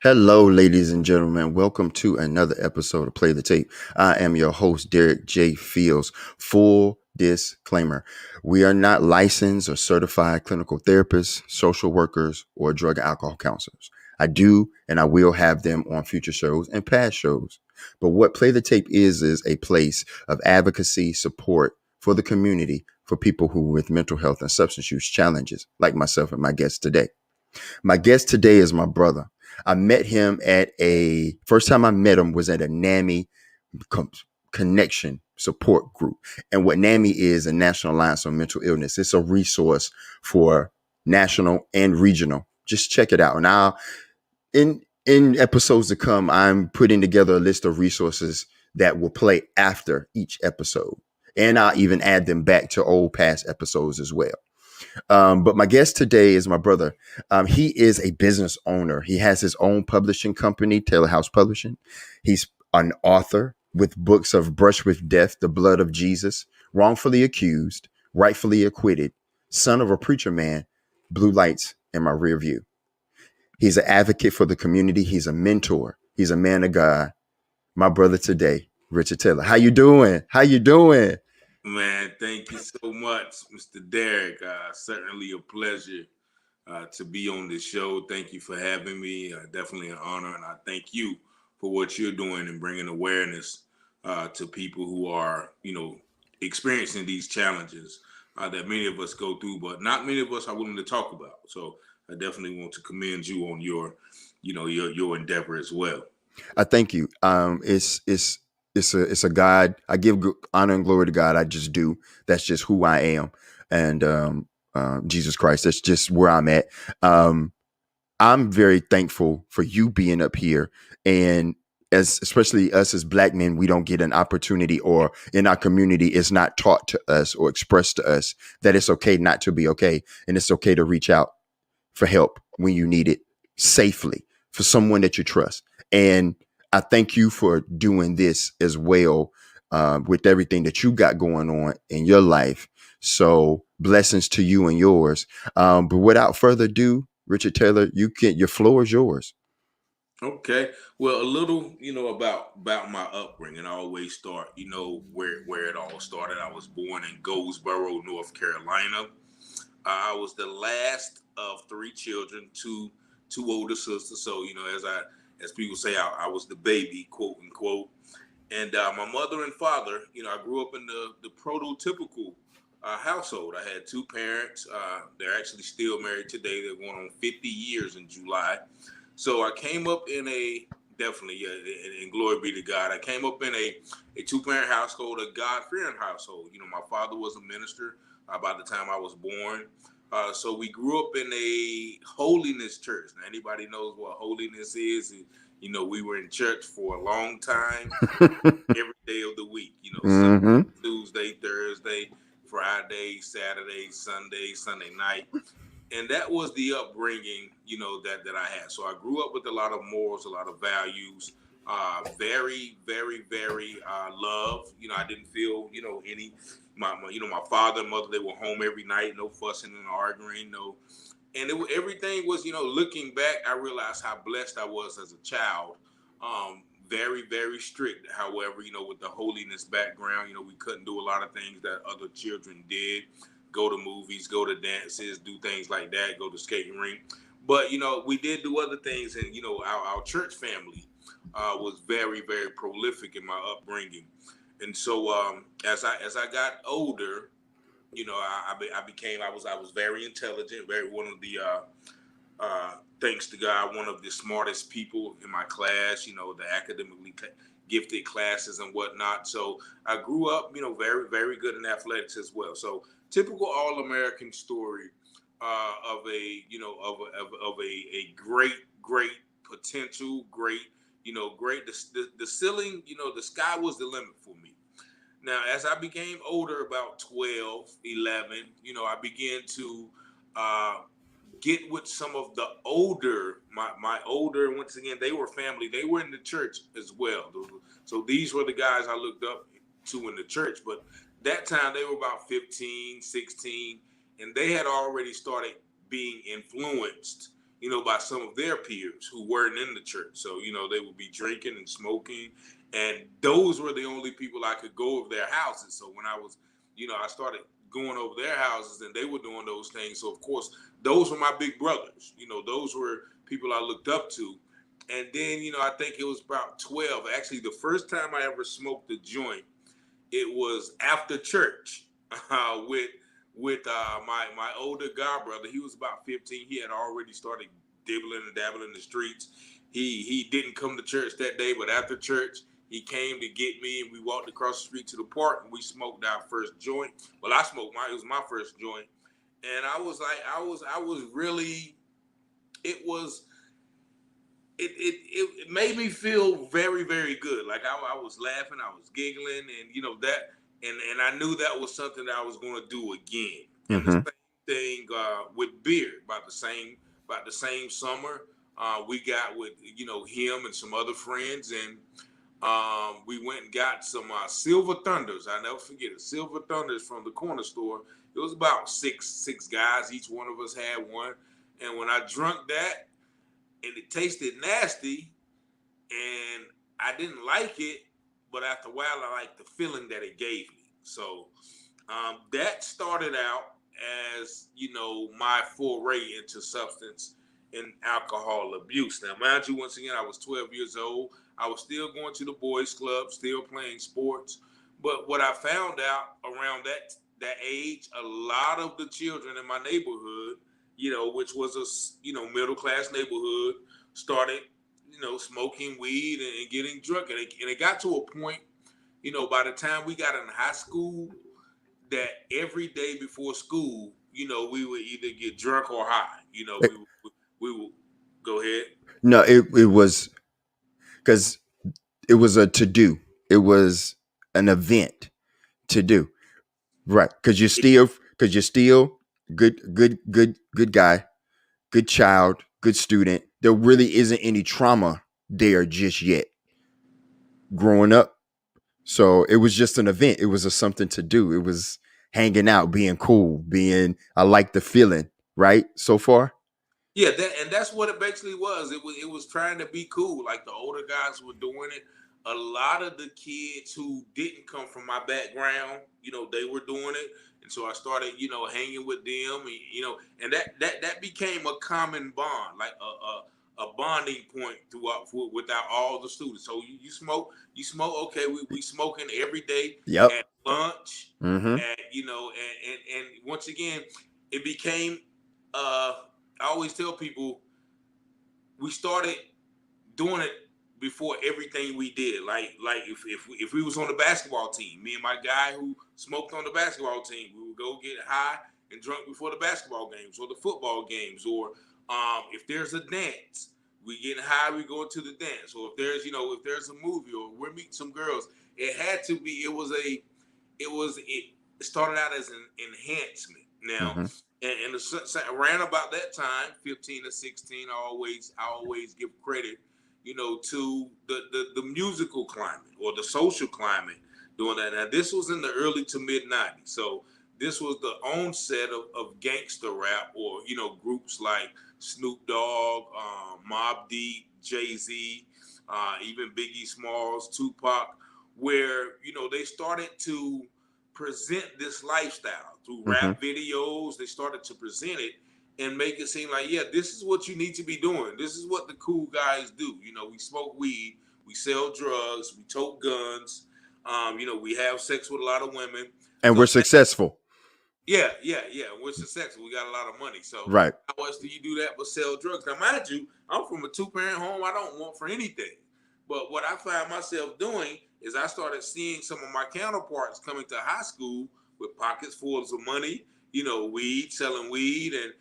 Hello, ladies and gentlemen. Welcome to another episode of Play the Tape. I am your host, Derek J. Fields. Full disclaimer: we are not licensed or certified clinical therapists, social workers, or drug and alcohol counselors. I do and I will have them on future shows and past shows. But what Play the Tape is a place of advocacy, support for the community, for people who with mental health and substance use challenges, like myself and my guest today. My guest today is my brother. I met him at a first time I met him was at a NAMI com- connection support group. And what NAMI is, a National Alliance on Mental Illness. It's a resource for national and regional. Just check it out. Now, in episodes to come, I'm putting together a list of resources that will play after each episode. And I'll even add them back to old past episodes as well. But my guest today is my brother. He is a business owner. He has his own publishing company, Taylor House Publishing. He's an author with books of Brush with Death, The Blood of Jesus, Wrongfully Accused, Rightfully Acquitted, Son of a Preacher Man, Blue Lights in My Rear View. He's an advocate for the community. He's a mentor. He's a man of God. My brother today, Richard Taylor. How you doing? How you doing? Man, thank you so much, Mr. Derek. Certainly a pleasure to be on this show. Thank you for having me. Definitely an honor, and I thank you for what you're doing and bringing awareness to people who are, experiencing these challenges that many of us go through, but not many of us are willing to talk about. So I definitely want to commend you on your endeavor as well. I thank you. It's a God. I give honor and glory to God. I just do. That's just who I am, and Jesus Christ. That's just where I'm at. I'm very thankful for you being up here, and as especially us as Black men, we don't get an opportunity, or in our community, it's not taught to us or expressed to us that it's okay not to be okay, and it's okay to reach out for help when you need it safely for someone that you trust. And I thank you for doing this as well with everything that you got going on in your life. So blessings to you and yours. But without further ado, Richard Taylor, your floor is yours. Okay. Well, a little, about my upbringing. I always start, where it all started. I was born in Goldsboro, North Carolina. I was the last of three children, two older sisters. So, as people say, I was the baby, quote unquote. And my mother and father, I grew up in the prototypical household. I had two parents. They're actually still married today. They're going on 50 years in July. So I came up in a definitely, yeah, and glory be to God. I came up in a two-parent household, a God-fearing household. My father was a minister by the time I was born. So we grew up in a holiness church. Now, anybody knows what holiness is? We were in church for a long time, every day of the week. Sunday, Mm-hmm. Tuesday, Thursday, Friday, Saturday, Sunday night, and that was the upbringing, that I had. So I grew up with a lot of morals, a lot of values, very, very, very love. I didn't feel, my father and mother, they were home every night, no fussing and arguing, no. And everything was, looking back, I realized how blessed I was as a child. Very, very strict. However, with the holiness background, we couldn't do a lot of things that other children did. Go to movies, go to dances, do things like that, go to skating rink. But, we did do other things. And, our church family was very, very prolific in my upbringing. And so as I got older, I was very intelligent, very one of the thanks to God, one of the smartest people in my class, the academically gifted classes and whatnot. So I grew up, very, very good in athletics as well. So typical All-American story of a great, great potential, great, great. The ceiling, the sky was the limit for me. Now, as I became older, about 12, 11, I began to uh, get with some of the older, my older, once again, they were family. They were in the church as well. So these were the guys I looked up to in the church. But that time they were about 15, 16, and they had already started being influenced, by some of their peers who weren't in the church. So, they would be drinking and smoking. And those were the only people I could go over their houses. So when I was, I started going over their houses and they were doing those things. So, of course, those were my big brothers. Those were people I looked up to. And then, I think it was about 12. Actually, the first time I ever smoked a joint, it was after church with my older god brother. He was about 15. He had already started dibbling and dabbling in the streets. He didn't come to church that day, but after church, he came to get me, and we walked across the street to the park, and we smoked our first joint. Well, I smoked it was my first joint, and I was like, I was really, it was it made me feel very, very good. Like I was laughing, I was giggling, and that, and I knew that was something that I was going to do again. And the Mm-hmm. same thing with beer. About the same summer, we got with him and some other friends, and we went and got some Silver Thunders. I never forget it. Silver Thunders from the corner store. It was about six guys. Each one of us had one, and when I drunk that, and it tasted nasty, and I didn't like it, but after a while, I liked the feeling that it gave me. So that started out as my foray into substance and alcohol abuse. Now, mind you, once again, I was 12 years old. I was still going to the boys' club, still playing sports. But what I found out around that age, a lot of the children in my neighborhood, which was a middle class neighborhood, started smoking weed and getting drunk, and it got to a point, by the time we got in high school, that every day before school, we would either get drunk or high. We would go ahead. No, it was because it was a to do. It was an event to do. Right. Because you're still good guy, good child, good student. There really isn't any trauma there just yet growing up. So it was just an event. It was a something to do. It was hanging out, being cool, I like the feeling, right? So far. Yeah, that's what it basically was. It was trying to be cool. Like the older guys were doing it. A lot of the kids who didn't come from my background, they were doing it, and so I started, hanging with them, and that became a common bond, like a bonding point throughout without all the students. So you smoke. Okay, we smoking every day Yep. at lunch, Mm-hmm. at and once again, it became. I always tell people we started doing it before everything we did. Like if we was on the basketball team, me and my guy who smoked on the basketball team, we would go get high and drunk before the basketball games or the football games, or if there's a dance, we get high, we go to the dance, or if there's a movie or we're meeting some girls, it had to be. It started out as an enhancement. Now, Mm-hmm. and around about that time, 15 or 16, I always give credit, to the musical climate or the social climate doing that. Now, this was in the early to mid 90s. So this was the onset of gangster rap, or, groups like Snoop Dogg, Mobb Deep, Jay-Z, even Biggie Smalls, Tupac, where, they started to present this lifestyle through Mm-hmm. rap videos. They started to present it and make it seem like, yeah, this is what you need to be doing. This is what the cool guys do. We smoke weed, we sell drugs, we tote guns, we have sex with a lot of women. And we're So successful. yeah. We're successful. We got a lot of money. So Right. how else do you do that but sell drugs? Now, mind you, I'm from a two-parent home. I don't want for anything. But what I find myself doing is I started seeing some of my counterparts coming to high school with pockets full of money, weed, selling weed, and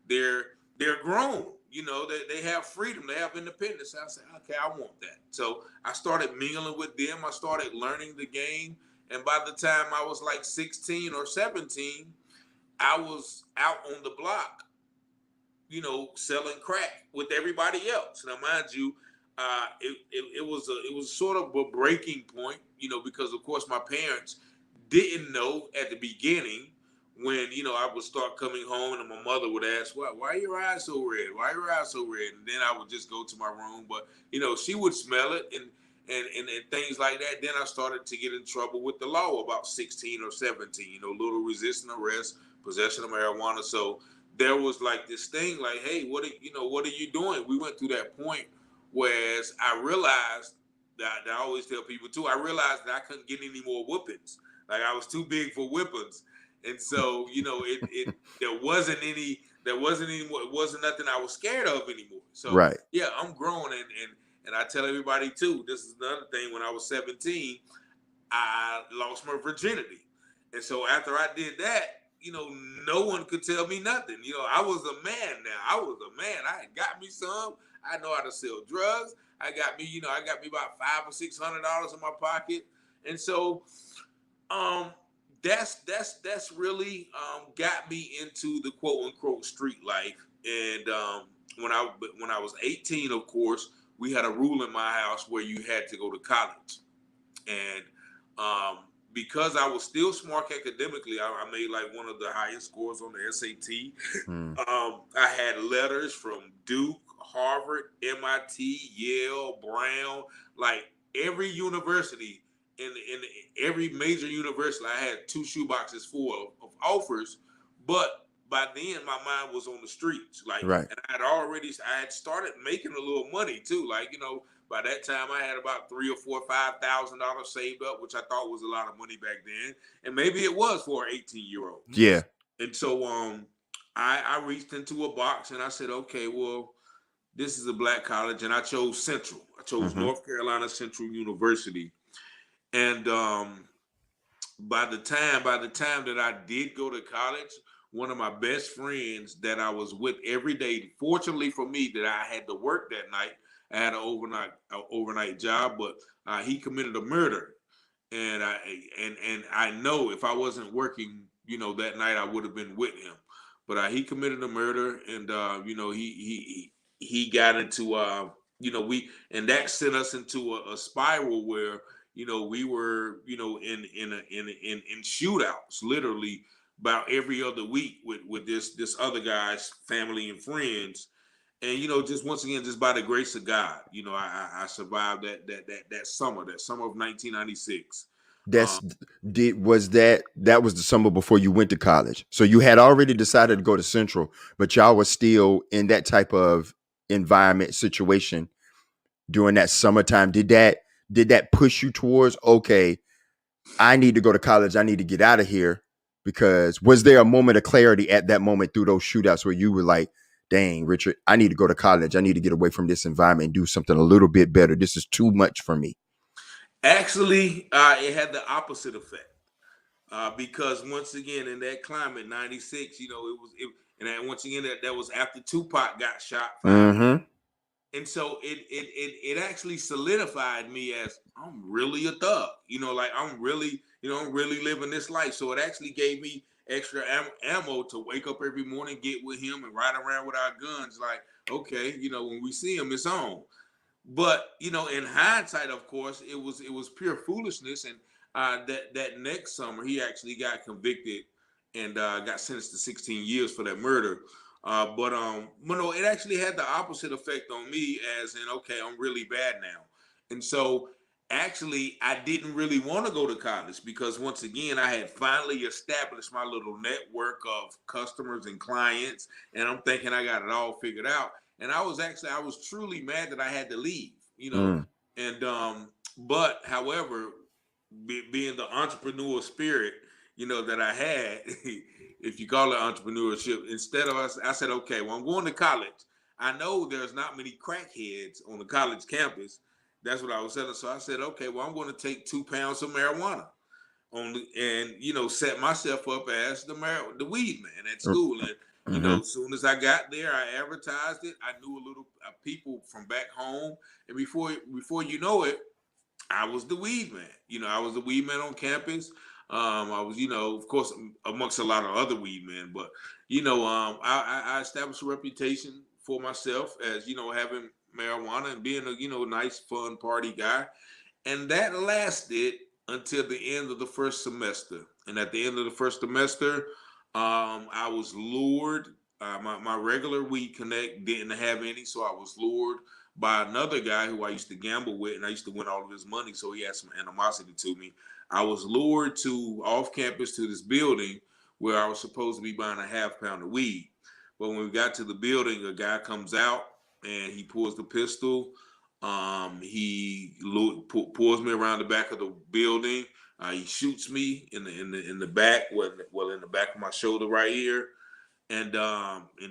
they're grown. They have freedom, they have independence. I said, okay, I want that. So I started mingling with them. I started learning the game. And by the time I was like 16 or 17, I was out on the block, selling crack with everybody else. Now, mind you, it was sort of a breaking point, because of course my parents didn't know at the beginning when, I would start coming home and my mother would ask, why are your eyes so red? Why are your eyes so red? And then I would just go to my room. But, she would smell it and things like that. Then I started to get in trouble with the law about 16 or 17, little resisting arrest, possession of marijuana. So there was like this thing like, hey, what are you doing? We went through that point, whereas I realized that I always tell people too, I realized that I couldn't get any more whoopings. Like I was too big for whippings. And so, it there wasn't any more, it wasn't nothing I was scared of anymore. So Right. yeah, I'm grown and I tell everybody too, this is another thing. When I was 17, I lost my virginity. And so after I did that, no one could tell me nothing. I was a man now. I was a man. I had got me some. I know how to sell drugs. I got me about $500 or $600 in my pocket. And so um that's really got me into the quote unquote street life. And when I was 18, of course, we had a rule in my house where you had to go to college. And because I was still smart academically, I made like one of the highest scores on the SAT. Mm. I had letters from Duke, Harvard, MIT, Yale, Brown, like every university in every major university. I had two shoeboxes full of offers, but by then my mind was on the streets. Like, Right. and I had started making a little money too. Like, by that time I had about $3 or $4 or $5,000 saved up, which I thought was a lot of money back then, and maybe it was for an 18-year-old. Yeah. And so I reached into a box and I said, okay, well, this is a black college, and I chose Central. I chose Mm-hmm. North Carolina Central University. And by the time that I did go to college, one of my best friends that I was with every day, fortunately for me that I had to work that night, I had an overnight job, but he committed a murder. And I know if I wasn't working, that night, I would have been with him. But he committed a murder, and he got into we and that sent us into a spiral where we were in shootouts literally about every other week with this other guy's family and friends. And just once again, just by the grace of God, I survived that summer of 1996. That's that was the summer before you went to college. So you had already decided to go to Central, but y'all was still in that type of environment situation during that summertime. Did that push you towards, okay, I need to go to college. I need to get out of here? Because was there a moment of clarity at that moment through those shootouts where you were like, dang, Richard, I need to go to college. I need to get away from this environment and do something a little bit better. This is too much for me. Actually, it had the opposite effect. Because once again, in that climate, 96, and then once again, that was after Tupac got shot 5 years. Mm-hmm. And so it actually solidified me as I'm really a thug. Like I'm really living this life. So it actually gave me extra ammo to wake up every morning, get with him, and ride around with our guns. Like, okay, when we see him, it's on. But in hindsight, of course, it was pure foolishness. And that next summer, he actually got convicted and got sentenced to 16 years for that murder. But it actually had the opposite effect on me, as in, okay, I'm really bad now. And so actually, I didn't really want to go to college because once again, I had finally established my little network of customers and clients, and I'm thinking I got it all figured out. And I was truly mad that I had to leave. Mm. And but however, being the entrepreneur spirit, that I had, if you call it entrepreneurship, instead of us, I said, okay, well, I'm going to college. I know there's not many crackheads on the college campus. That's what I was saying. So I said, okay, well, I'm going to take 2 pounds of marijuana and set myself up as the weed man at school. And Mm-hmm. as soon as I got there, I advertised it. I knew a little people from back home, and before you know it, I was the weed man. I was the weed man on campus. I was, of course, amongst a lot of other weed men, but I established a reputation for myself as having marijuana and being a nice, fun party guy, and that lasted until the end of the first semester. And at the end of the first semester, I was lured. My regular weed connect didn't have any, so I was lured by another guy who I used to gamble with, and I used to win all of his money. So he had some animosity to me. I was lured to off campus to this building where I was supposed to be buying a half pound of weed. But when we got to the building, a guy comes out and he pulls the pistol. Pulls me around the back of the building. He shoots me in the back, well in the back of my shoulder right here, and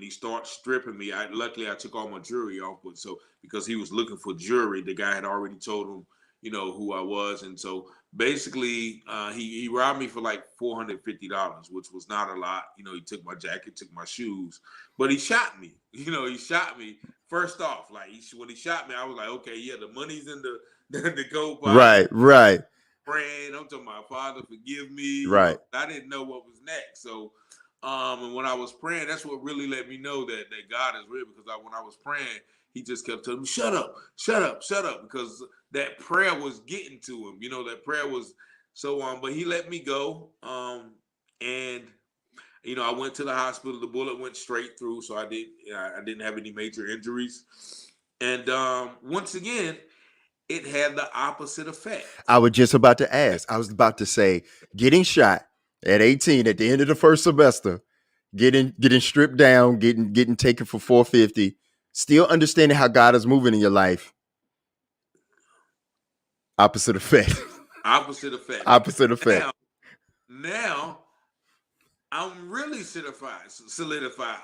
he starts stripping me. Luckily I took all my jewelry off, but so because he was looking for jewelry, the guy had already told him, who I was, and so basically he robbed me for like $450, which was not a lot. He took my jacket, took my shoes, but he shot me. He shot me. First off, like when he shot me, I was like, okay, yeah, the money's in the the coat pocket. Right, right, Praying. I'm talking about, Father, forgive me. right. I didn't know what was next. So, and when I was praying, that's what really let me know that God is real. Because when I was praying, He just kept telling me, "Shut up, shut up, shut up," because that prayer was getting to him. That prayer was so on. But He let me go. And I went to the hospital. The bullet went straight through, so I didn't have any major injuries. And once again, it had the opposite effect. I was just about to ask. I was about to say, getting shot at 18 at the end of the first semester, getting stripped down, getting taken for 450, still understanding how God is moving in your life. Opposite effect. Opposite effect. Opposite effect. Now I'm really solidified.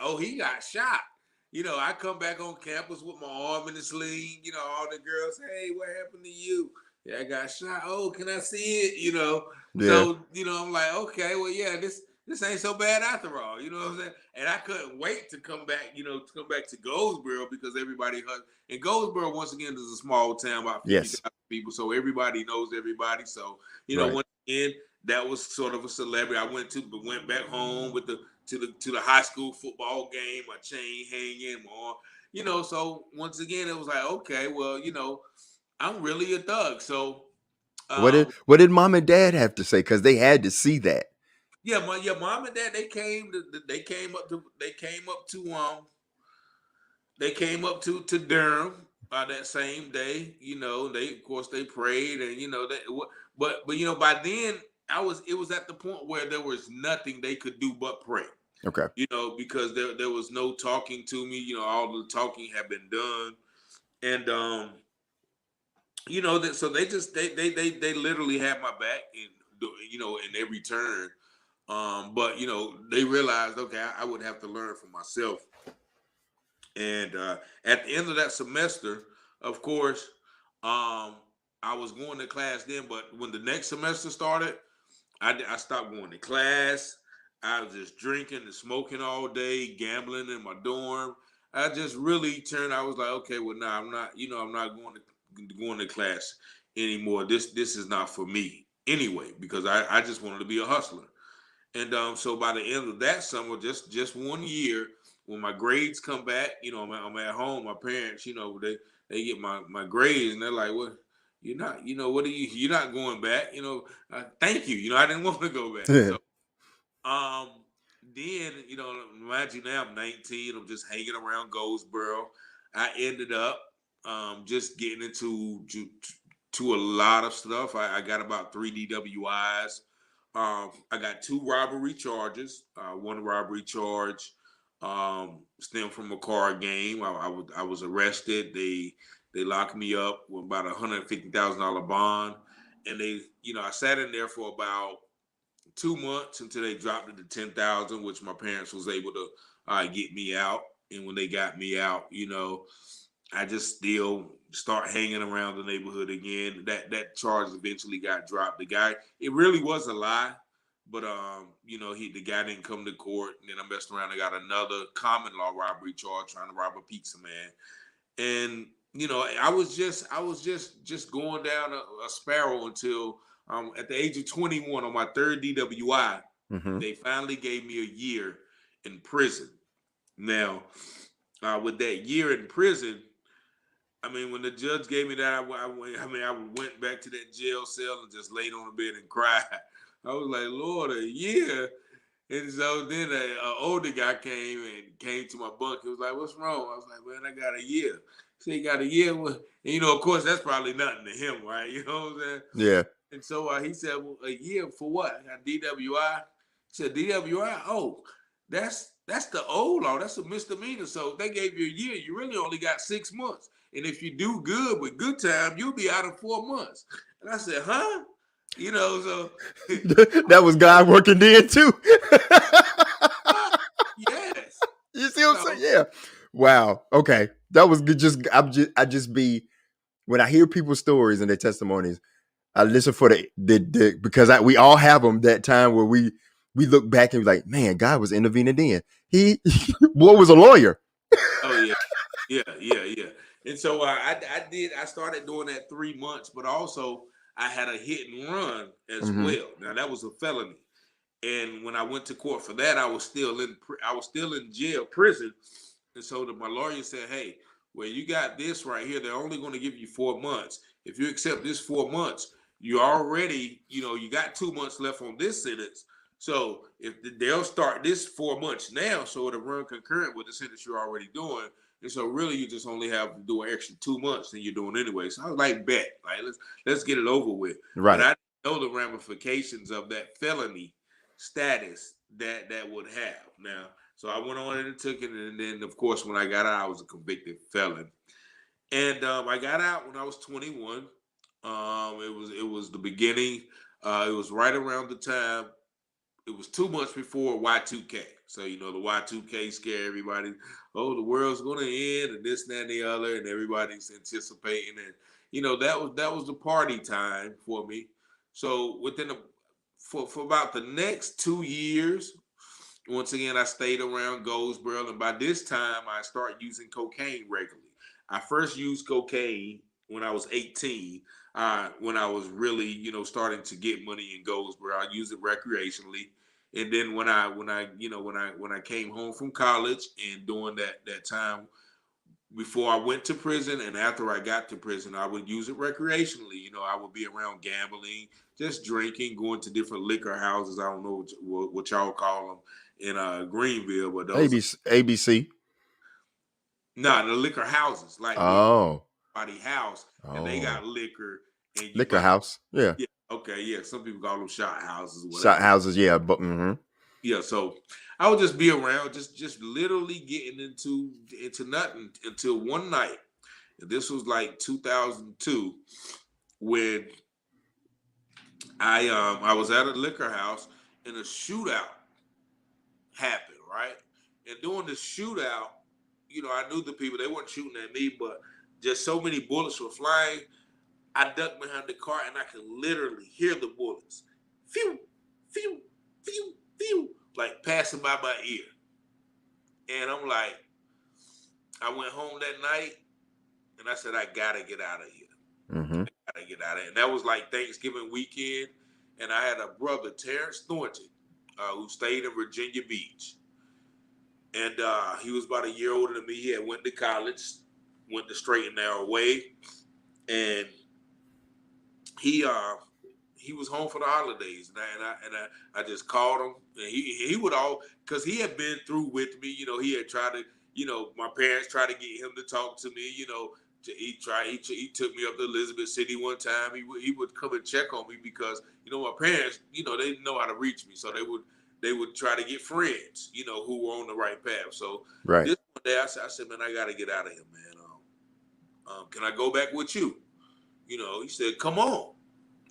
Oh, he got shot. I come back on campus with my arm in the sling. All the girls, hey, what happened to you? Yeah, I got shot. Oh, can I see it? Yeah. So I'm like, okay, well, yeah, this ain't so bad after all. You know what I'm saying? And I couldn't wait to come back. To come back to Goldsboro because everybody heard. And Goldsboro, once again, is a small town, about Yes. 50,000 people, so everybody knows everybody. So Right. once again, that was sort of a celebrity. I went back home with the high school football game, my chain hanging, my arm, So once again, it was like, okay, well, I'm really a thug. So um, What did mom and dad have to say? Because they had to see that. yeah, my mom and dad they came up to Durham that same day. They of course they prayed and but by then it was at the point where there was nothing they could do but pray. Okay. Because there was no talking to me. All the talking had been done, and that so they literally had my back in every turn. But they realized, okay, I would have to learn for myself. And at the end of that semester, of course, I was going to class then. But when the next semester started, I stopped going to class. I was just drinking and smoking all day, gambling in my dorm. I just really turned. I was like, okay, well, now I'm not. I'm not going to class anymore. This is not for me anyway because I just wanted to be a hustler. And so by the end of that summer, just 1 year, when my grades come back, I'm at home. My parents, they get my grades, and they're like, "What? You're not, what are you? You're not going back, Thank you. I didn't want to go back." So um, then imagine now I'm 19. I'm just hanging around Goldsboro. I ended up just getting into to a lot of stuff. I got about 3 DWIs. I got 2 robbery charges. One robbery charge stemmed from a car game. I was arrested. They locked me up with about $150,000 bond, and I sat in there for about 2 months until they dropped it to 10,000, which my parents was able to get me out. And when they got me out, I just still start hanging around the neighborhood again. That charge eventually got dropped. The guy, it really was a lie, but the guy didn't come to court. And then I messed around and got another common law robbery charge trying to rob a pizza man. And I was just going down a spiral until at the age of 21 on my third DWI, Mm-hmm. they finally gave me a year in prison. Now, with that year in prison, I mean, when the judge gave me that, I went back to that jail cell and just laid on the bed and cried. I was like, Lord, a year. And so then a older guy came to my bunk. He was like, "What's wrong?" I was like, "Man, I got a year." He said, "You got a year?" And of course, that's probably nothing to him, right? You know what I'm saying? Yeah. And so he said, "Well, a year for what?" I got DWI. He said, "DWI? Oh, that's the old law. That's a misdemeanor. So if they gave you a year, you really only got 6 months. And if you do good with good time, you'll be out in 4 months." And I said, "Huh?" So That was God working then too. yes. You see what I'm saying? So Yeah. Wow. Okay. That was good. I just be when I hear people's stories and their testimonies, I listen for the because we all have them that time where we look back and be like, man, God was intervening then. He boy was a lawyer. oh yeah, yeah. And so I started doing that 3 months, but also I had a hit and run as Mm-hmm. well. Now that was a felony. And when I went to court for that, I was still in prison. And so my lawyer said, "Hey, well, you got this right here. They're only going to give you 4 months. If you accept this 4 months, you already, you got 2 months left on this sentence. So if they'll start this 4 months now, so it'll run concurrent with the sentence you're already doing. And so really, you just only have to do an extra 2 months than you're doing anyway." So I was like, "Bet, like let's get it over with." But Right. I didn't know the ramifications of that felony status that would have. Now, so I went on and took it, and then of course when I got out, I was a convicted felon. And I got out when I was 21. It was the beginning. It was right around the time. It was 2 months before Y2K. So the Y2K scare everybody. Oh, the world's going to end, and this, and that, and the other, and everybody's anticipating. And that was the party time for me. So for about the next 2 years, once again, I stayed around Goldsboro, and by this time, I started using cocaine regularly. I first used cocaine when I was 18. When I was really, starting to get money in Goldsboro, I used it recreationally. And then when I came home from college and during that time before I went to prison and after I got to prison, I would use it recreationally. I would be around gambling, just drinking, going to different liquor houses. I don't know what y'all call them in Greenville, but those are ABC. ABC. not the liquor houses, like where you Oh. body house and they Oh. got liquor and you Liquor buy. house. Yeah. Yeah, okay, yeah. Some people call them shot houses or Shot whatever. houses. Yeah. But mm-hmm. Yeah, so I would just be around, just literally getting into nothing until one night. And this was like 2002 when I was at a liquor house and a shootout happened, right? And during the shootout, I knew the people, they weren't shooting at me, but just so many bullets were flying. I ducked behind the car and I could literally hear the bullets. Phew, phew, phew, phew, like passing by my ear. And I'm like, I went home that night and I said, I gotta get out of here. Mm-hmm. Gotta get out of here. And that was like Thanksgiving weekend. And I had a brother, Terrence Thornton, who stayed in Virginia Beach. And he was about a year older than me. He had went to college, went the straight and narrow way. And he he was home for the holidays, and I just called him, and he would all because he had been through with me. He had tried to, my parents tried to get him to talk to me. He took me up to Elizabeth City one time. He would come and check on me because my parents, they didn't know how to reach me, so they would try to get friends, who were on the right path. So Right. this one day I said, man, I got to get out of here, man. Can I go back with you? He said, come on.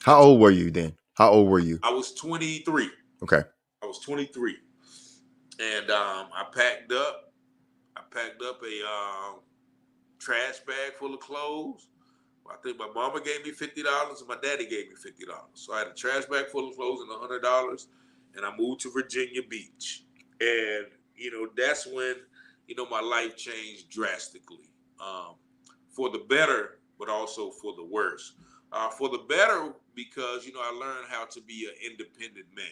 How old were you then? How old were you? I was 23. Okay. I was 23, and I packed up a trash bag full of clothes. I think my mama gave me $50 and my daddy gave me $50. So I had a trash bag full of clothes and $100, and I moved to Virginia Beach. And that's when my life changed drastically, for the better, but also for the worse. For the better because I learned how to be an independent man.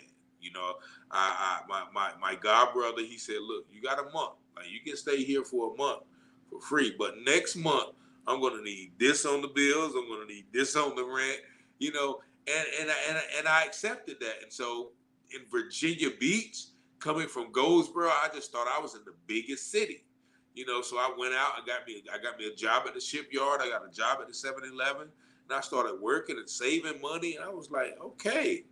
My god brother, he said, look, you got a month. Like you can stay here for a month for free, but next month I'm gonna need this on the bills. I'm gonna need this on the rent. And I accepted that. And so in Virginia Beach, coming from Goldsboro, I just thought I was in the biggest city. So I went out. I got me a job at the shipyard. I got a job at the 7-Eleven, and I started working and saving money. And I was like, okay,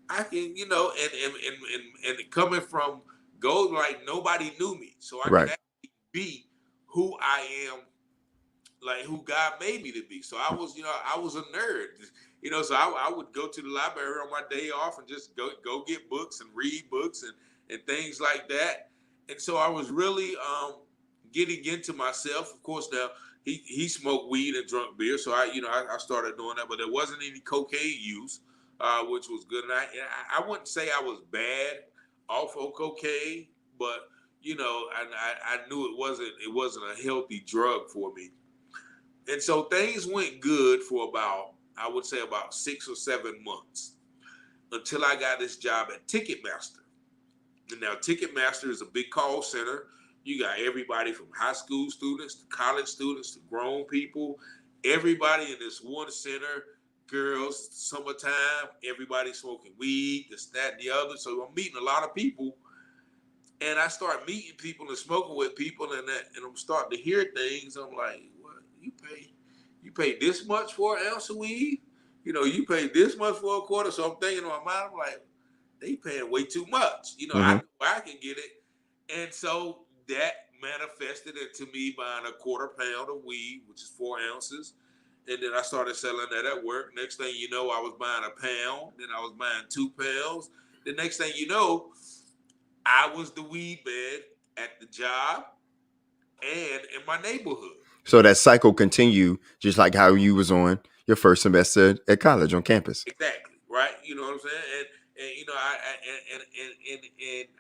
I can, and coming from Gold, like nobody knew me, so I could Right. actually be who I am, like who God made me to be. So I was a nerd. So I would go to the library on my day off and just go get books and read books and things like that. And so I was really getting into myself. Of course, now he smoked weed and drunk beer, so I started doing that, but there wasn't any cocaine use, which was good. And I wouldn't say I was bad off of cocaine, but I knew it wasn't a healthy drug for me. And so things went good for I would say about 6 or 7 months until I got this job at Ticketmaster. And now Ticketmaster is a big call center. You got everybody from high school students to college students to grown people, everybody in this one center, girls, summertime, everybody smoking weed, this, that, and the other. So I'm meeting a lot of people, and I start meeting people and smoking with people, and I'm starting to hear things. I'm like, what? You pay this much for an ounce of weed? You pay this much for a quarter. So I'm thinking in my mind, I'm like, they paying way too much. I Mm-hmm. know I can get it. And so that manifested into me buying a quarter pound of weed, which is 4 ounces. And then I started selling that at work. Next thing you know, I was buying a pound. Then I was buying 2 pounds. The next thing you know, I was the weed man at the job and in my neighborhood. So that cycle continue just like how you was on your first semester at college on campus. Exactly, right? You know what I'm saying? And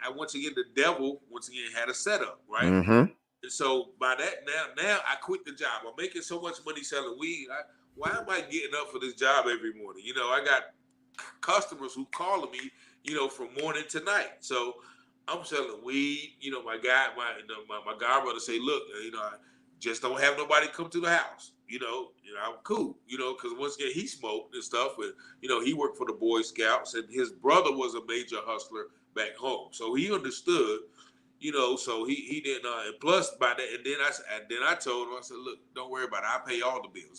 I once again, the devil once again had a setup, right? Mm-hmm. And so by that, now I quit the job. I'm making so much money selling weed. Why am I getting up for this job every morning? I got customers who calling me, from morning to night. So I'm selling weed. My godbrother say, look, I just don't have nobody come to the house. I'm cool. Because once again he smoked and stuff, and he worked for the Boy Scouts, and his brother was a major hustler back home, so he understood. So he didn't. And plus, by that, and then I told him, I said, look, don't worry about it. I pay all the bills.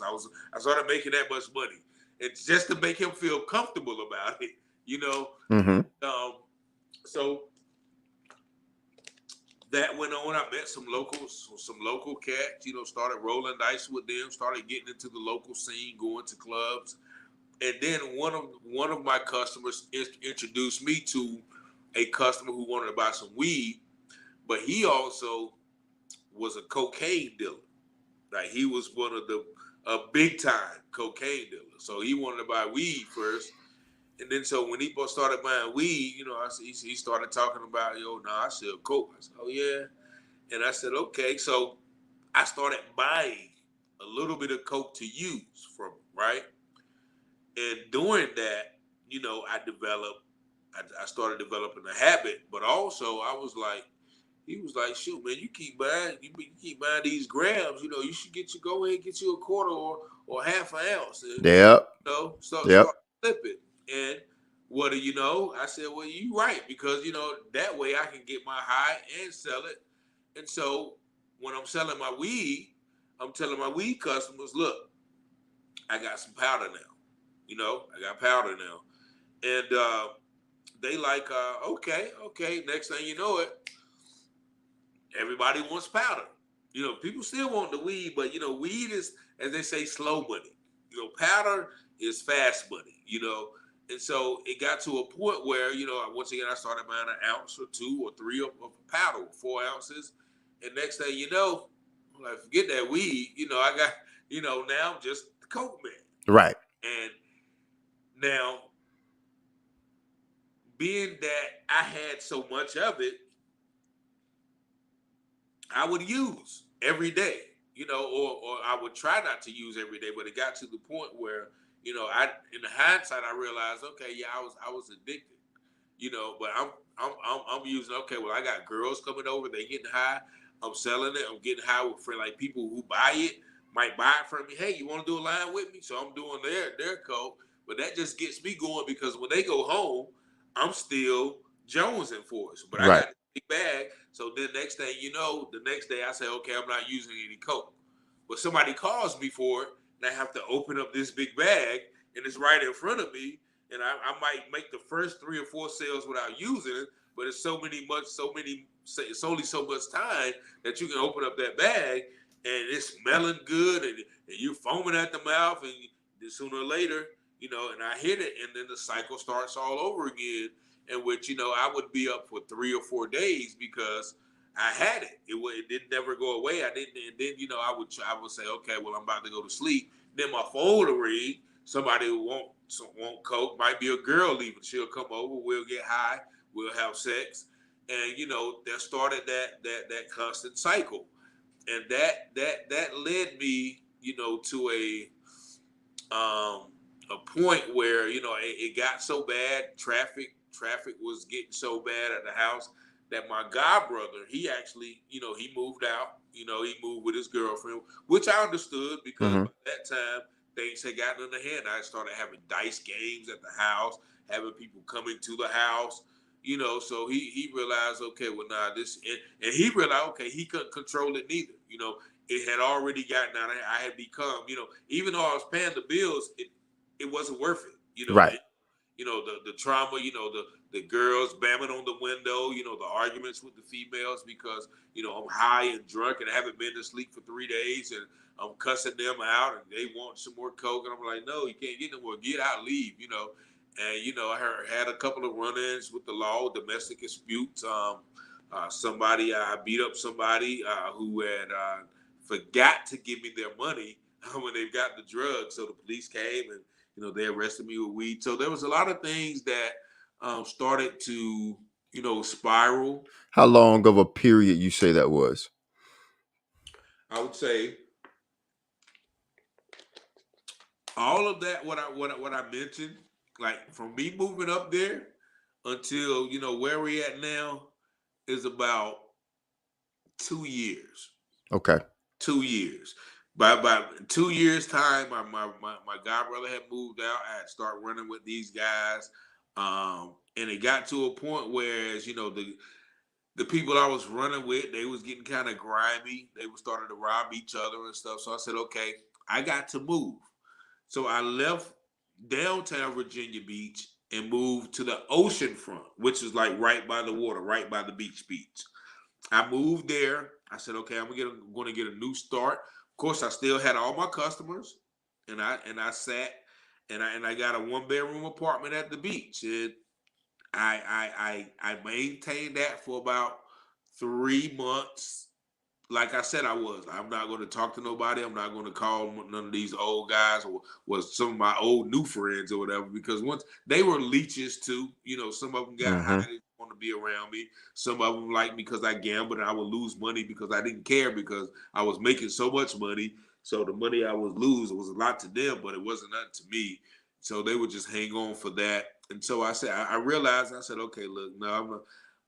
I started making that much money. It's just to make him feel comfortable about it, you know. Mm-hmm. Um, so that went on. I met some local cats. Started rolling dice with them. Started getting into the local scene, going to clubs, and then one of my customers introduced me to a customer who wanted to buy some weed, but he also was a cocaine dealer. Like he was one of the a big time cocaine dealer. So he wanted to buy weed first. And then so when he started buying weed, he started talking about, I sell coke. I said, oh yeah. And I said, okay. So I started buying a little bit of coke to use from him, right? And during that, I started developing a habit, but also he was like, shoot, man, you keep buying these grams, you should go ahead and get you a quarter or half an ounce. And Yep. start Yep. flipping. And what do you know? I said, well, you right, because that way I can get my high and sell it. And so when I'm selling my weed, I'm telling my weed customers, look, I got some powder now. I got powder now. And they like, okay. Next thing you know it, everybody wants powder. People still want the weed, but weed is, as they say, slow money. Powder is fast money. And so it got to a point where once again I started buying an ounce or two or three of powder, 4 ounces, and next thing you know, I'm like, forget that weed. I got now I'm just the coke man. Right. And now, being that I had so much of it, I would use every day, or I would try not to use every day, but it got to the point where, in the hindsight, I realized, okay, yeah, I was addicted, but I'm using, okay, well, I got girls coming over, they getting high, I'm selling it, I'm getting high with like people who buy it, might buy it from me. Hey, you want to do a line with me? So I'm doing their coke, but that just gets me going because when they go home, I'm still jonesing for us. But I Right. got the big bag. So the next thing you know, the next day I say, okay, I'm not using any coke. But somebody calls me for it, and I have to open up this big bag, and it's right in front of me, and I might make the first 3 or 4 sales without using it. But it's it's only so much time that you can open up that bag, and it's smelling good, and you're foaming at the mouth, and sooner or later, and I hit it, and then the cycle starts all over again. In which I would be up for 3 or 4 days because I had it. It didn't never go away. I didn't, and then I would say, okay, well I'm about to go to sleep. Then my phone will ring. Somebody who won't coke, might be a girl leaving. She'll come over. We'll get high. We'll have sex, and that started that constant cycle, and that led me to a point where it got so bad. Traffic was getting so bad at the house that my god brother, he actually, he moved out. He moved with his girlfriend, which I understood because Mm-hmm. by that time things had gotten in the hand. I started having dice games at the house, having people coming to the house. So he realized, okay, well, nah, and he realized, okay, he couldn't control it neither. It had already gotten out. I had become, even though I was paying the bills, it wasn't worth it. Right. The trauma, the girls bamming on the window, the arguments with the females because I'm high and drunk and I haven't been to sleep for 3 days and I'm cussing them out and they want some more coke and I'm like, no, you can't get no more. Get out, leave. And I had a couple of run-ins with the law, domestic disputes. Somebody I beat up somebody who had forgot to give me their money when they got the drugs. So the police came and they arrested me with weed. So there was a lot of things that started to spiral. How long of a period you say that was? I would say all of that what I mentioned, like from me moving up there until where we at now is about 2 years. Okay. 2 years. By 2 years time, my god brother had moved out. I had started running with these guys, and it got to a point where, as the people I was running with, they was getting kind of grimy. They were starting to rob each other and stuff. So I said, okay, I got to move. So I left downtown Virginia Beach and moved to the ocean front, which is like right by the water, right by the beach. I moved there. I said, okay, going to get a new start. Of course, I still had all my customers, and I sat, and I got a 1 bedroom apartment at the beach, and I maintained that for about 3 months. Like I said, I was. I'm not going to talk to nobody. I'm not going to call none of these old guys or was some of my old new friends or whatever because once they were leeches too. Some of them got high. Mm-hmm. They didn't want to be around me. Some of them liked me because I gambled and I would lose money because I didn't care because I was making so much money. So the money I would lose was a lot to them, but it wasn't nothing to me. So they would just hang on for that. And so I said, I realized. I said, okay, look, no,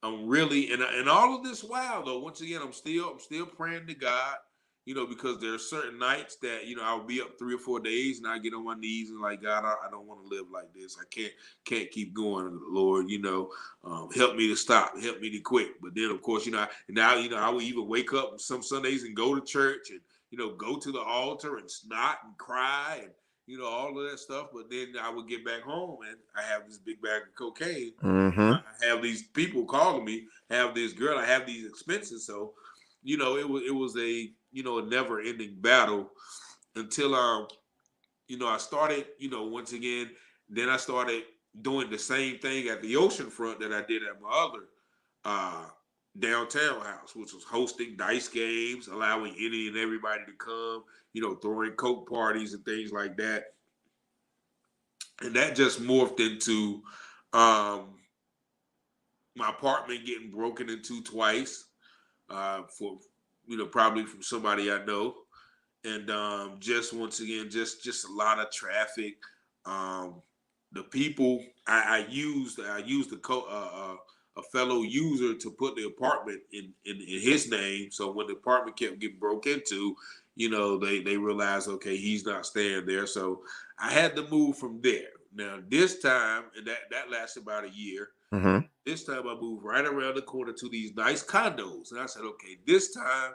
I'm really and all of this while though. Once again, I'm still praying to God, because there are certain nights that I'll be up 3 or 4 days and I get on my knees and like God, I don't want to live like this. I can't keep going, Lord. Help me to stop, help me to quit. But then of course, now I will even wake up some Sundays and go to church and go to the altar and snot and cry and all of that stuff. But then I would get back home and I have this big bag of cocaine. Mm-hmm. I have these people calling me, have this girl, I have these expenses. So, it was a a never ending battle until I started, once again, then I started doing the same thing at the ocean front that I did at my other uh downtown house, which was hosting dice games, allowing any and everybody to come, throwing coke parties and things like that. And that just morphed into um my apartment getting broken into twice for probably from somebody I know, and just once again just a lot of traffic. Um, the people I used a fellow user to put the apartment in his name. So when the apartment kept getting broke into, they realized okay he's not staying there. So I had to move from there. Now this time, and that lasted about a year. Mm-hmm. This time I moved right around the corner to these nice condos, and I said, okay, this time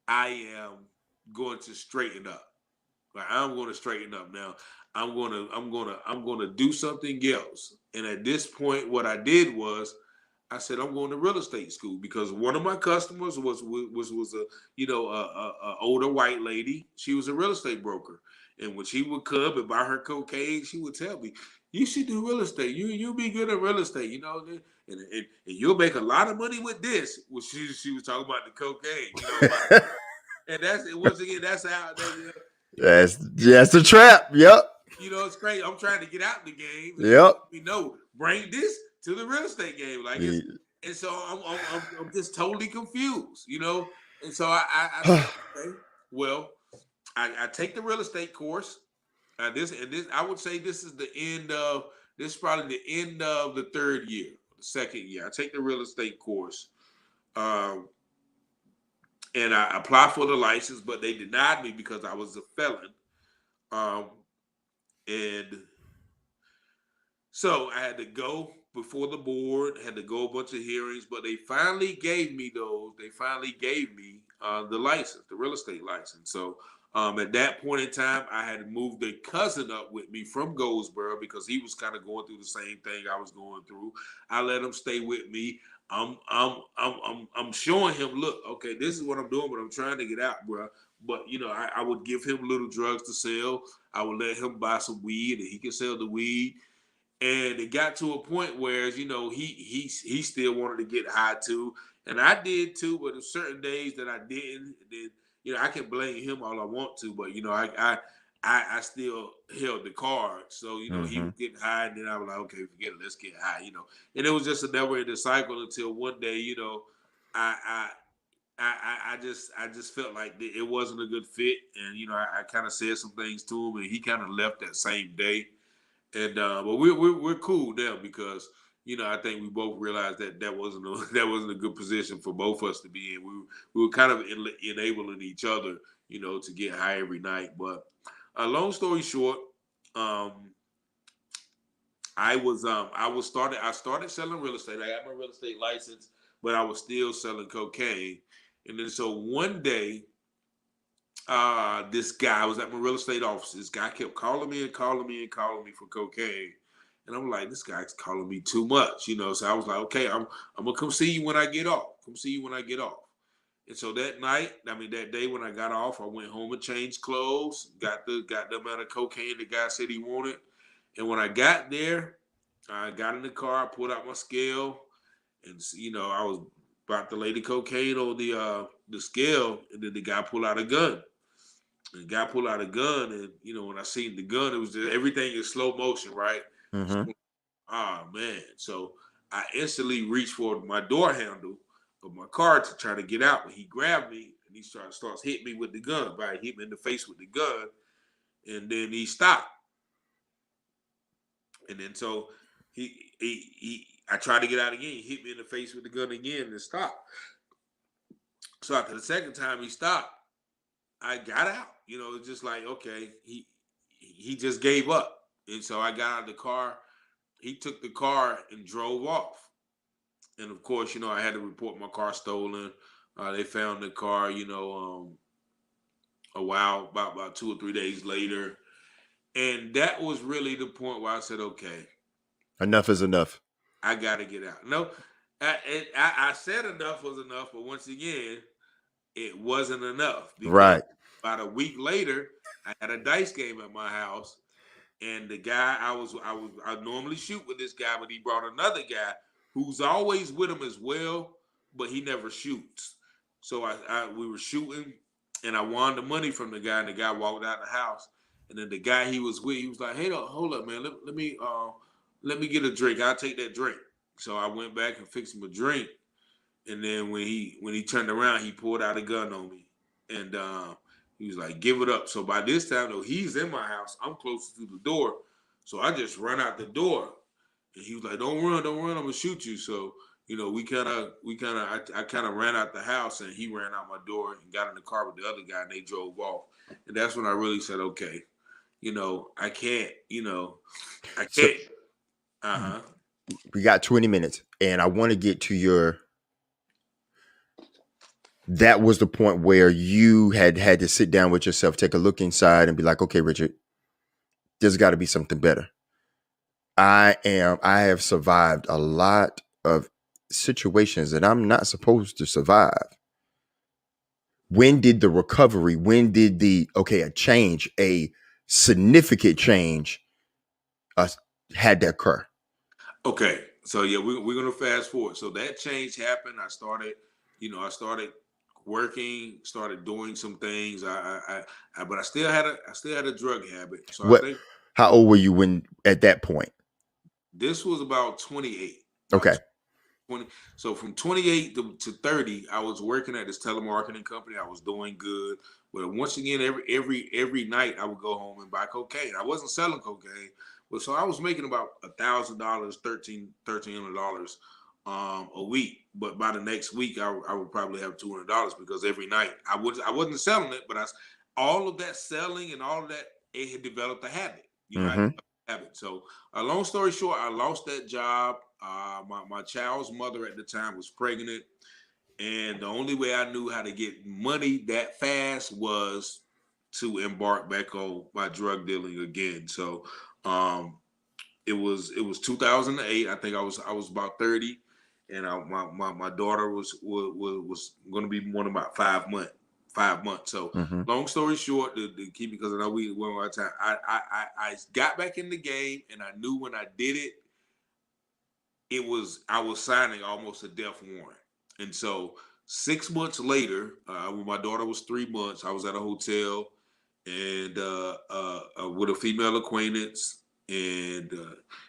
I am going to straighten up. Like I'm going to straighten up now. I'm gonna do something else. And at this point, what I did was I said I'm going to real estate school because one of my customers was a a older white lady. She was a real estate broker, and when she would come and buy her cocaine, she would tell me, "You should do real estate. You'll be good at real estate. And you'll make a lot of money with this." Well, she was talking about the cocaine, and that's it. Once again, that's how that. That's the trap. Yep. It's crazy. I'm trying to get out the game, and she Yep. let me know bring this to the real estate game, like it's. And so I'm just totally confused. And so I said, okay, well, I take the real estate course. This I would say this is the end of this is probably the end of the third year, the second year. I take the real estate course, um, and I apply for the license, but they denied me because I was a felon. Um, and So I had to go before the board, had to go a bunch of hearings, but they finally gave me those. They finally gave me the license, the real estate license. So at that point in time, I had moved a cousin up with me from Goldsboro because he was kind of going through the same thing I was going through. I let him stay with me. I'm showing him, look, okay, this is what I'm doing, but I'm trying to get out, bro. But I would give him little drugs to sell. I would let him buy some weed, and he could sell the weed. And it got to a point where he still wanted to get high too, and I did too. But there's certain days that I didn't. Then I can blame him all I want to, but I still held the card. So he Mm-hmm. was getting high, and then I was like, okay, forget it, let's get high. And it was just a never-ending cycle until one day, I I. I just felt like it wasn't a good fit, and I kind of said some things to him, and he kind of left that same day. And but we're cool now because I think we both realized that that wasn't a good position for both of us to be in. We were kind of enabling each other, to get high every night. But long story short, um, I started selling real estate. I got my real estate license, but I was still selling cocaine. And then so one day this guy was at my real estate office. This guy kept calling me and calling me and calling me for cocaine. And I'm like, this guy's calling me too much. So I was like, okay, I'm gonna come see you when I get off. Come see you when I get off. And so that night, that day when I got off, I went home and changed clothes, got the amount of cocaine the guy said he wanted. And when I got there, I got in the car, I pulled out my scale, and I was about to lay the cocaine on the scale, and then the guy pulled out a gun. The guy pulled out a gun, and when I seen the gun, it was just everything in slow motion, right? Mm-hmm. Ah, man. So I instantly reached for my door handle of my car to try to get out, but he grabbed me and he starts hitting me with the gun. Right, hit me in the face with the gun, and then he stopped. And then so I tried to get out again. He hit me in the face with the gun again and stopped. So after the second time he stopped, I got out. It's just like, okay, he just gave up. And so I got out of the car. He took the car and drove off. And of course, I had to report my car stolen. They found the car, a while, about 2 or 3 days later. And that was really the point where I said, okay, Enough is enough. I got to get out. No, I said enough was enough, but once again, it wasn't enough because Right. about a week later, I had a dice game at my house, and the guy I normally shoot with this guy, but he brought another guy who's always with him as well, but he never shoots. So we were shooting, and I won the money from the guy, and the guy walked out the house, and then the guy he was with, he was like, "Hey, hold up, man, let me get a drink. I'll take that drink." So I went back and fixed him a drink. And then when he turned around, he pulled out a gun on me, and he was like, "Give it up." So by this time, though, he's in my house. I'm closer to the door, so I just run out the door, and he was like, "Don't run, don't run. I'm gonna shoot you." So I kind of ran out the house, and he ran out my door and got in the car with the other guy, and they drove off. And that's when I really said, "Okay, I can't, I So can't. Uh-huh. we got 20 minutes, and I want to get to your. That was the point where you had to sit down with yourself, take a look inside, and be like, okay, Richard, there's got to be something better. I have survived a lot of situations that I'm not supposed to survive. When did the recovery, when did a change, a significant change uh, had to occur? Okay, so yeah, we're gonna fast forward. So that change happened. I started working, started doing some things. But I still had a drug habit. So I What, think how old were you when at that point? this was about 28, Okay. about 20. So from 28 to 30, I was working at this telemarketing company. I was doing good. But once again, every night I would go home and buy cocaine. I wasn't selling cocaine, but so I was making about $1,000, $1,300 a week. But by the next week, I would probably have $200 because every night I wasn't selling it, but all of that selling and all of that, it had developed a habit. I Mm-hmm. developed a habit. So long story short, I lost that job. My child's mother at the time was pregnant, and the only way I knew how to get money that fast was to embark back on my drug dealing again. So it was 2008. I think I was about 30, and my daughter was going to be one about 5 months. 5 months. So Mm-hmm. long story short, to keep, because I know we went out of time. I got back in the game, and I knew when I did it, I was signing almost a death warrant. And so 6 months later, when my daughter was 3 months, I was at a hotel and with a female acquaintance, and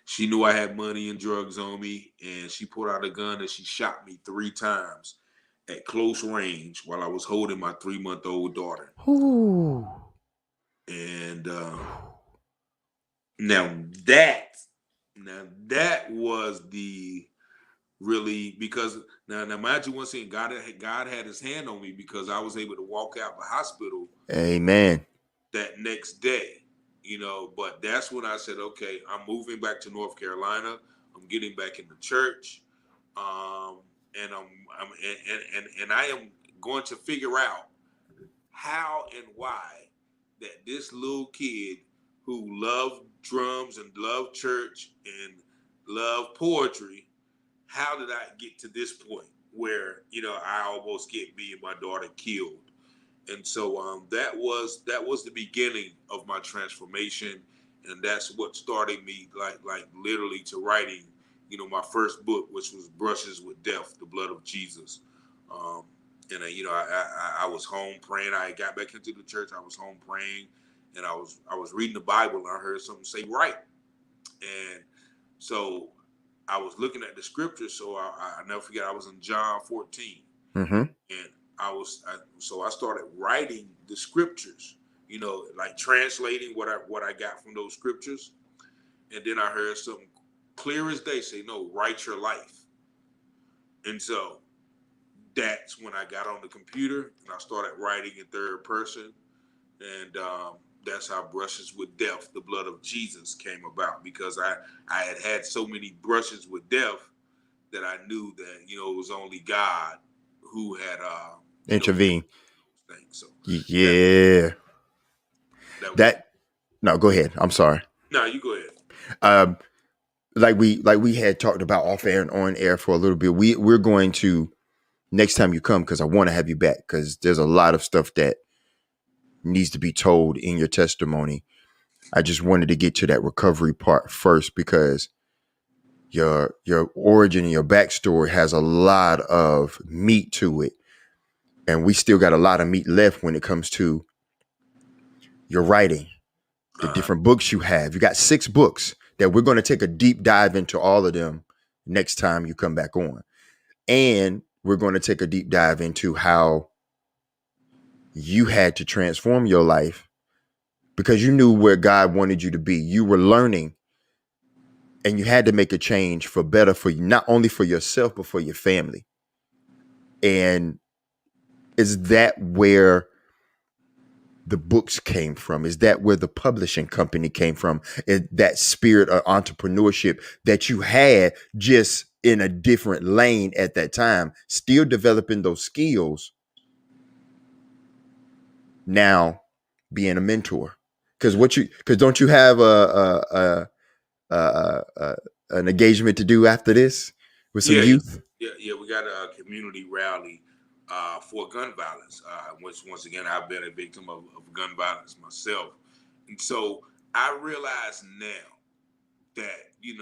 she knew I had money and drugs on me, and she pulled out a gun and she shot me 3 times at close range while I was holding my 3-month-old daughter. Ooh. And now that that was the really, because now mind you, once again, God had His hand on me because I was able to walk out the hospital Amen. that next day. But that's when I said, okay, I'm moving back to North Carolina. I'm getting back in the church, um, and and I am going to figure out how and why that this little kid who loved drums and loved church and loved poetry, how did I get to this point where I almost get me and my daughter killed? And so that was the beginning of my transformation, and that's what started me like literally to writing, my first book, which was Brushes with Death, the Blood of Jesus. Um, and I was home praying. I got back into the church. I was home praying, and I was reading the Bible, and I heard something say "right," and so I was looking at the scripture. So I never forget. I was in John 14, Mm-hmm. and so I started writing the scriptures, like translating what I got from those scriptures. And then I heard something clear as day say, no, write your life. And so that's when I got on the computer and I started writing in third person. And that's how Brushes with Death, the Blood of Jesus, came about, because I had so many brushes with death that I knew that it was only God who had could Intervene. those things. So that Yeah. that was That no, go ahead. I'm sorry. no. You go ahead. Um, like we had talked about off air and on air for a little bit. We're going to next time you come, because I want to have you back, because there's a lot of stuff that needs to be told in your testimony. I just wanted to get to that recovery part first, because your origin and your backstory has a lot of meat to it, and we still got a lot of meat left when it comes to your writing, the Uh, different books you have. You got 6 books that we're going to take a deep dive into all of them next time you come back on. And we're going to take a deep dive into how you had to transform your life because you knew where God wanted you to be. You were learning and you had to make a change for better for you, not only for yourself, but for your family. And is that where the books came from? Is that where the publishing company came from? That spirit of entrepreneurship that you had, just in a different lane at that time, still developing those skills, now being a mentor? Because don't you have an engagement to do after this with some Yeah, yeah, youth? yeah. We got a community rally for gun violence, which once again I've been a victim of gun violence myself, and so I realize now that in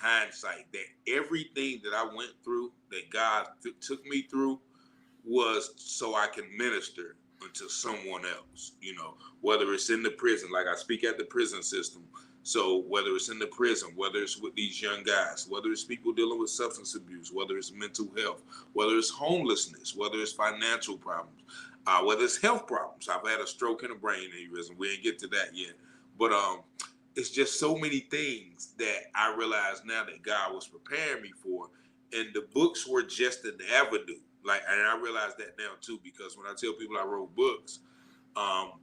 hindsight, that everything that I went through, that God took me through, was so I can minister unto someone else, whether it's in the prison, like I speak at the prison system. So whether it's in the prison, whether it's with these young guys, whether it's people dealing with substance abuse, whether it's mental health, whether it's homelessness, whether it's financial problems, whether it's health problems. I've had a stroke and a brain aneurysm. We ain't get to that yet. But it's just so many things that I realize now that God was preparing me for. And the books were just an avenue. Like, and I realize that now too, because when I tell people I wrote books,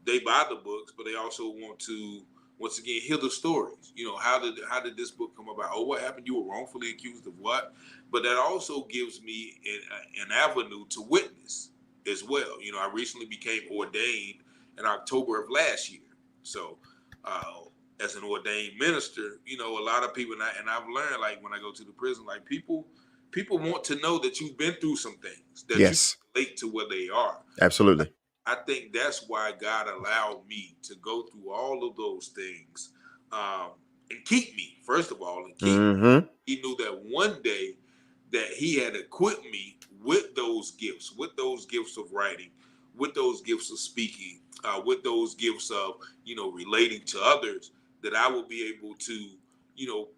they buy the books, but they also want to once again hear the stories. How did this book come about? Oh, what happened? You were wrongfully accused of what? But that also gives me an avenue to witness as well. I recently became ordained in October of last year. So, as an ordained minister, a lot of people, and I've learned, like when I go to the prison, like people want to know that you've been through some things, that you Yes, relate to where they are. absolutely. I think that's why God allowed me to go through all of those things, and keep me, first of all, and keep me. Mm-hmm. He knew that one day that he had equipped me with those gifts of writing, with those gifts of speaking, with those gifts of, relating to others, that I will be able to, you know,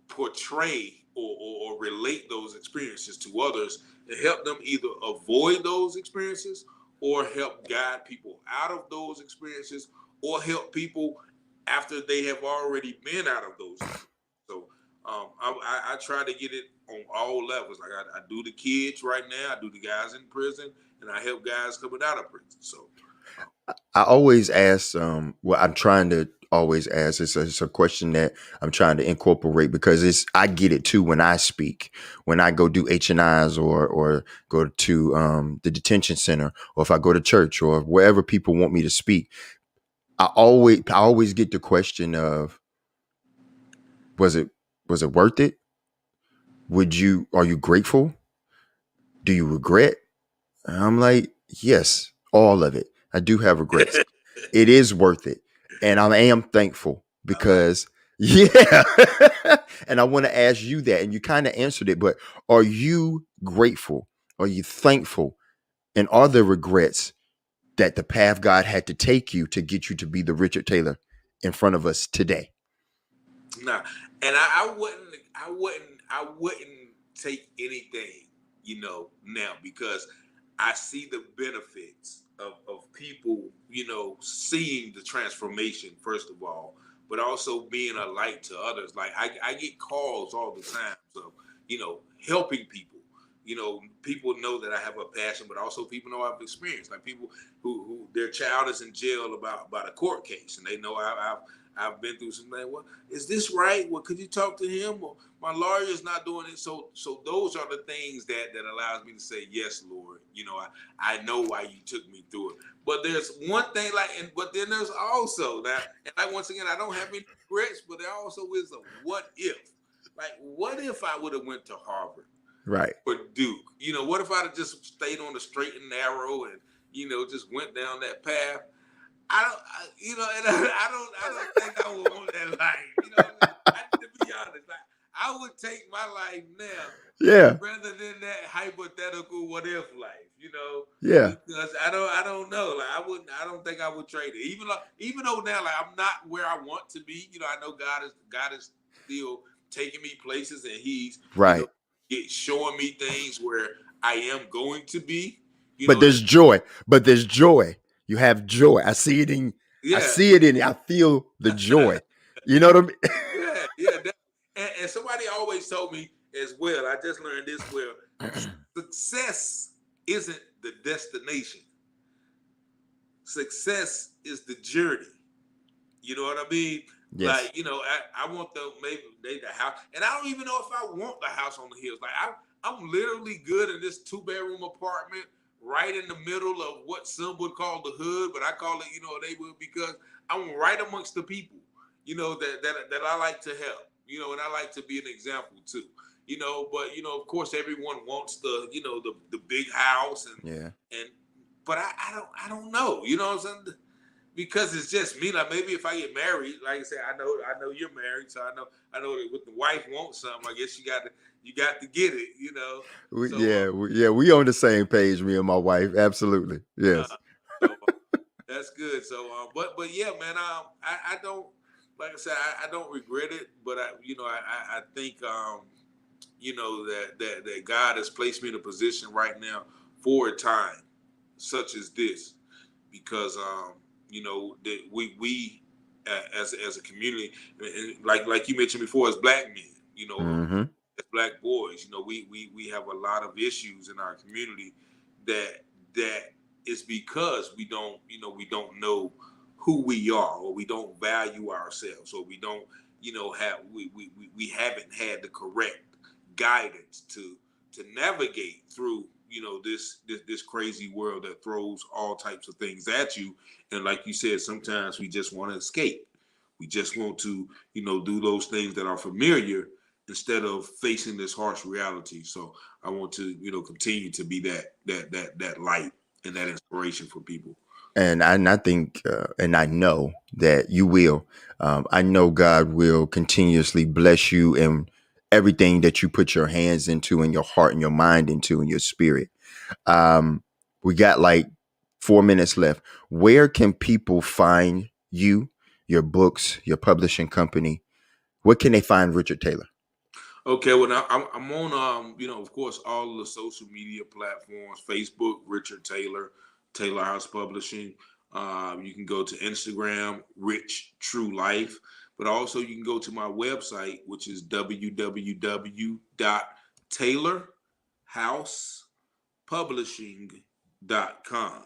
portray or relate those experiences to others and help them either avoid those experiences or help guide people out of those experiences or help people after they have already been out of those experiences. So I try to get it on all levels. Like I do the kids right now, I do the guys in prison, and I help guys coming out of prison. So um, I always ask, well, I'm trying to always ask, it's a question that I'm trying to incorporate, because I get it too when I speak, when I go do H&Is, or go to the detention center, or if I go to church or wherever people want me to speak. I always get the question of, was it was it worth it? Are you grateful? Do you regret? And I'm like, yes, all of it. I do have regrets. It is worth it. And I am thankful I like because, yeah. And I want to ask you that. And you kind of answered it, but are you grateful? Are you thankful? And are there regrets that the path God had to take you to get you to be the Richard Taylor in front of us today? Nah, and I wouldn't take anything, now because I see the benefits of people, seeing the transformation first of all, but also being a light to others. Like I get calls all the time, so helping people. People know that I have a passion, but also people know I've experienced. Like people who their child is in jail about a court case, and they know I've been through something. Well, is this right? Well, could you talk to him? Or my lawyer is not doing it. So those are the things that allows me to say, yes, Lord. I know why you took me through it. But there's one thing, but then there's also that, and once again, I don't have any regrets, but there also is a what if. Like, what if I would have went to Harvard Right. or Duke? What if I'd have just stayed on the straight and narrow and, just went down that path? I don't think I would want that life. To be honest, like, I would take my life now Yeah. rather than that hypothetical what if life. Yeah. Because I don't know. Like I don't think I would trade it. Even though now, like, I'm not where I want to be. I know God is still taking me places, and He's Right. showing me things where I am going to be. But And there's joy. But there's joy. You have joy. I yeah. see it in I feel the joy. You know what I mean? Yeah, yeah. And somebody always told me as well. I just learned this success isn't the destination. Success is the journey. You know what I mean? Yes. Like, I want the house, and I don't even know if I want the house on the hills. Like, I'm literally good in this 2 bedroom apartment right in the middle of what some would call the hood, but I call it, they would, because I'm right amongst the people, that I like to help, and I like to be an example too, but of course everyone wants the big house Yeah. and but I don't know, what I'm saying? Because it's just me. Like, maybe if I get married, like I said, I know you're married, so I know that with the wife wants something. I guess you got to get it. So We on the same page, me and my wife. Absolutely. uh, Yes. so that's good. So but yeah, man. I don't, like I said, I don't regret it, but I think that God has placed me in a position right now for a time such as this, because that we as a community, and like you mentioned before, as black men, Mm-hmm. as black boys, we have a lot of issues in our community that is because we don't know who we are, or we don't value ourselves, or we don't have we haven't had the correct guidance to navigate through this crazy world that throws all types of things at you. And like you said, sometimes we just want to escape. We just want to do those things that are familiar instead of facing this harsh reality. So I want to continue to be that light and that inspiration for people. And I think and I know that you will. I know God will continuously bless you and everything that you put your hands into and your heart and your mind into and your spirit. Um, we got like 4 minutes left. Where can people find you, your books, your publishing company? Where can they find Richard Taylor? Okay, well now I'm on of course all of the social media platforms: Facebook, Richard Taylor, Taylor House Publishing. You can go to Instagram, Rich True Life, but also you can go to my website, which is www.taylorhousepublishing.com.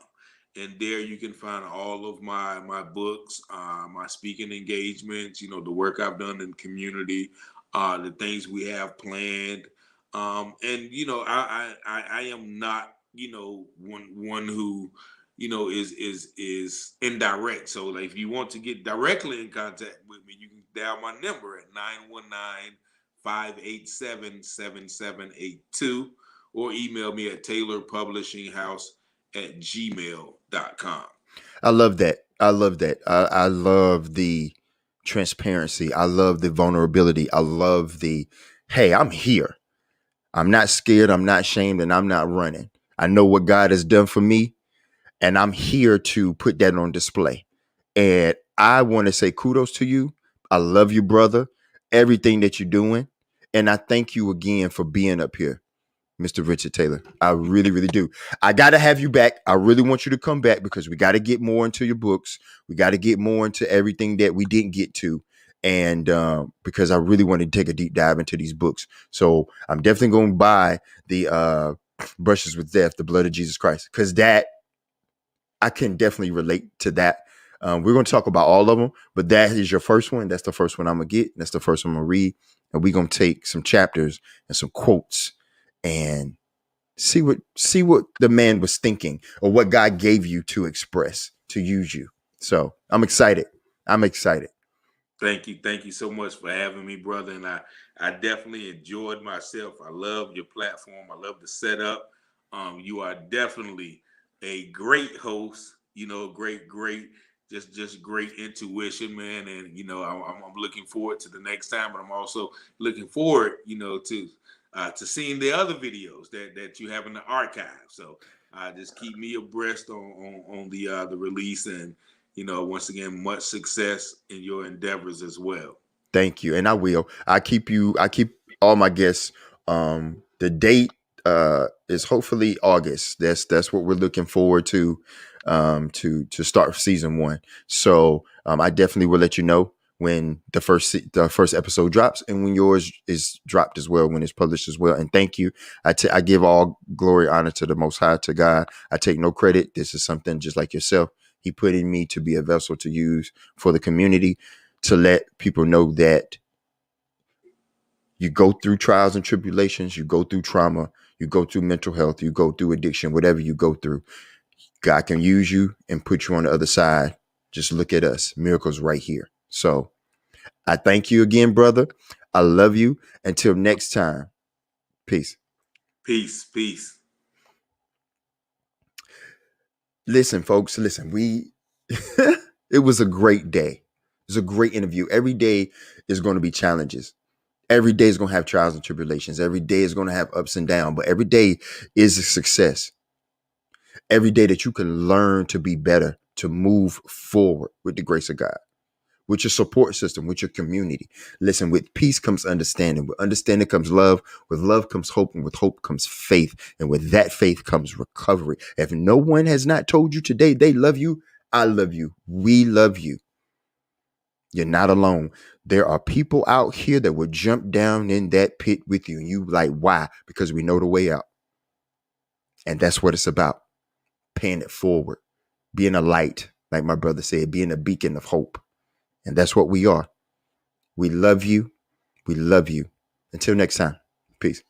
And there you can find all of my books, my speaking engagements, the work I've done in the community, the things we have planned. And I am not one who is indirect. So, like, if you want to get directly in contact with me, you can dial my number at 919-587-7782, or email me at taylorpublishinghouse@gmail.com. I love that. I love that. I love the transparency. I love the vulnerability. I love the, hey, I'm here. I'm not scared. I'm not shamed, and I'm not running. I know what God has done for me, and I'm here to put that on display. And I want to say kudos to you. I love you, brother. Everything that you're doing. And I thank you again for being up here, Mr. Richard Taylor. I really, really do. I got to have you back. I really want you to come back because we got to get more into your books. We got to get more into everything that we didn't get to. And because I really want to take a deep dive into these books. So I'm definitely going to buy the Brushes with Death, the Blood of Jesus Christ, because that I can definitely relate to that. We're going to talk about all of them, but that is your first one. That's the first one I'm going to get. That's the first one I'm going to read. And we're going to take some chapters and some quotes and see what the man was thinking or what God gave you to express, to use you. So I'm excited. I'm excited. Thank you so much for having me, brother. And I definitely enjoyed myself. I love your platform. I love the setup. You are definitely a great host. Great, just great intuition, man. And I'm looking forward to the next time, but I'm also looking forward, to seeing the other videos that you have in the archive. So just keep me abreast on the release, and once again, much success in your endeavors as well. Thank you. And I will. I keep all my guests. The date is hopefully August. That's what we're looking forward to start season 1. So I definitely will let you know when the first episode drops and when yours is dropped as well, when it's published as well. And thank you. I give all glory, honor to the Most High, to God. I take no credit. This is something just like yourself. he put in me to be a vessel to use for the community, to let people know that you go through trials and tribulations, you go through trauma, you go through mental health, you go through addiction, whatever you go through, God can use you and put you on the other side. Just look at us. Miracles right here. So I thank you again, brother. I love you. Until next time. Peace. Peace, peace. Listen, folks, listen, it was a great day. It was a great interview. Every day is going to be challenges. Every day is going to have trials and tribulations. Every day is going to have ups and downs, but every day is a success. Every day that you can learn to be better, to move forward with the grace of God, with your support system, with your community. Listen, with peace comes understanding. With understanding comes love. With love comes hope. And with hope comes faith. And with that faith comes recovery. If no one has not told you today they love you, I love you. We love you. You're not alone. There are people out here that will jump down in that pit with you. And you like, why? Because we know the way out. And that's what it's about. Paying it forward. Being a light, like my brother said, being a beacon of hope. And that's what we are. We love you. We love you. Until next time. Peace.